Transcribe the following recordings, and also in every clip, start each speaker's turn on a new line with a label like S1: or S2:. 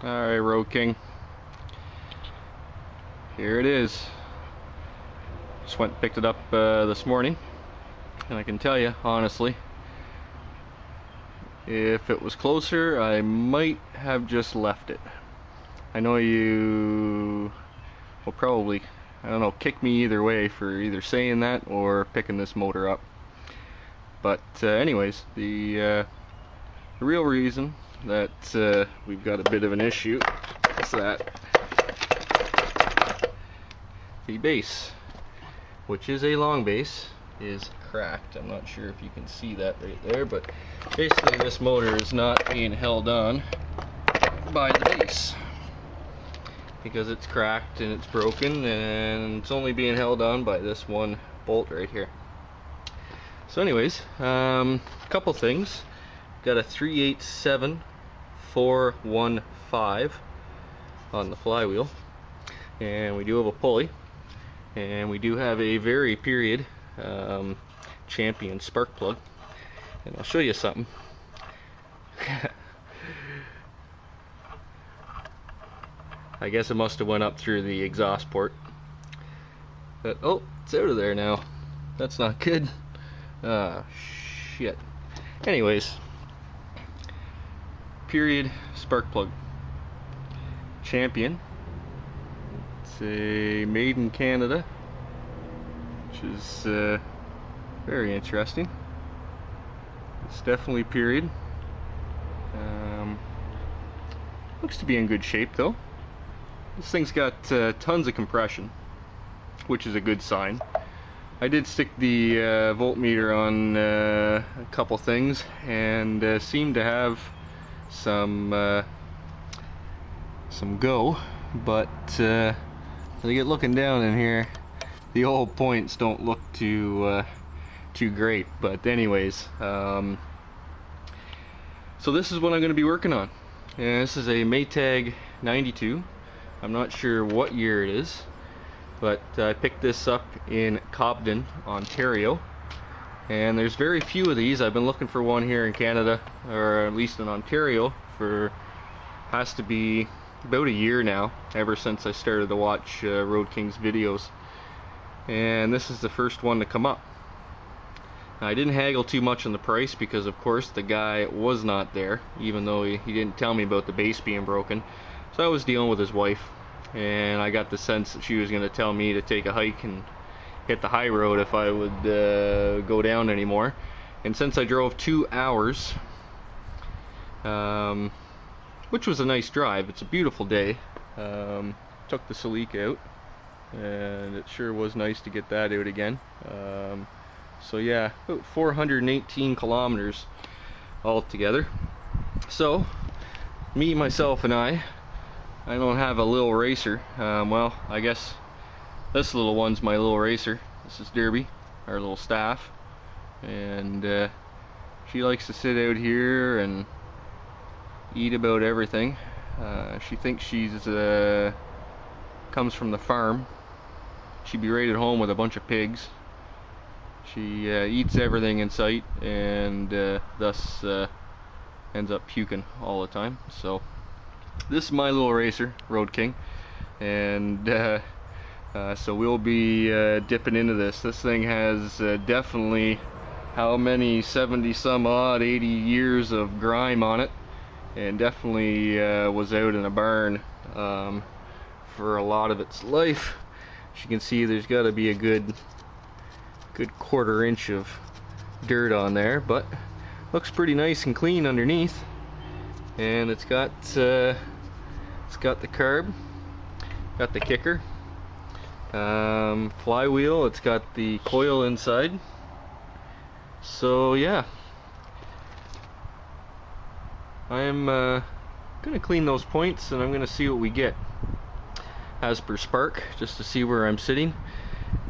S1: Alright, Road King. Here it is. Just went and picked it up this morning. And I can tell you, honestly, if it was closer, I might have just left it. I know you will probably, I don't know, kick me either way for either saying that or picking this motor up. But anyways, the real reason that we've got a bit of an issue is that the base, which is a long base, is cracked. I'm not sure if you can see that right there, but basically this motor is not being held on by the base because it's cracked and it's broken, and it's only being held on by this one bolt right here. So anyways, couple things. Got a 3/8/7 415 on the flywheel, and we do have a pulley, and we do have a very period champion spark plug, and I'll show you something. I guess it must have went up through the exhaust port, but oh, it's out of there now. That's not good. Shit. Anyways, period spark plug, champion. It's a made in Canada, which is very interesting. It's definitely period. Looks to be in good shape though. This thing's got tons of compression, which is a good sign. I did stick the voltmeter on a couple things and seemed to have some go, but I get looking down in here, the old points don't look too great. But anyways, so this is what I'm going to be working on, and this is a Maytag 92. I'm not sure what year it is, but I picked this up in Cobden, Ontario, and there's very few of these. I've been looking for one here in Canada, or at least in Ontario, for has to be about a year now, ever since I started to watch Road King's videos, and this is the first one to come up. Now, I didn't haggle too much on the price because of course the guy was not there, even though he didn't tell me about the base being broken. So I was dealing with his wife, and I got the sense that she was going to tell me to take a hike and hit the high road if I would go down anymore. And since I drove 2 hours, which was a nice drive, it's a beautiful day, took the Salik out, and it sure was nice to get that out again. So yeah, about 418 kilometers altogether. So me, myself, and I don't have a little racer. Well, I guess this little one's my little racer. This is Derby, our little staff, and she likes to sit out here and eat about everything. She thinks she's comes from the farm. She'd be right at home with a bunch of pigs. She eats everything in sight, and thus ends up puking all the time. So this is my little racer, Road King, and so we'll be dipping into this. This thing has definitely, how many, 70 some odd, 80 years of grime on it, and definitely was out in a barn for a lot of its life. As you can see, there's got to be a good quarter-inch of dirt on there, but looks pretty nice and clean underneath. And it's got the carb, got the kicker, flywheel, it's got the coil inside. So yeah, I'm gonna clean those points, and I'm gonna see what we get as per spark, just to see where I'm sitting.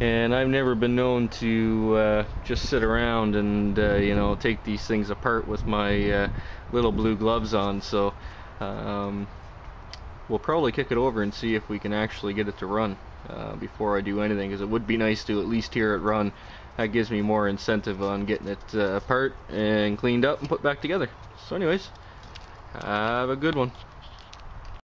S1: And I've never been known to just sit around and you know, take these things apart with my little blue gloves on. So we'll probably kick it over and see if we can actually get it to run before I do anything, because it would be nice to at least hear it run. That gives me more incentive on getting it apart and cleaned up and put back together. So anyways, have a good one.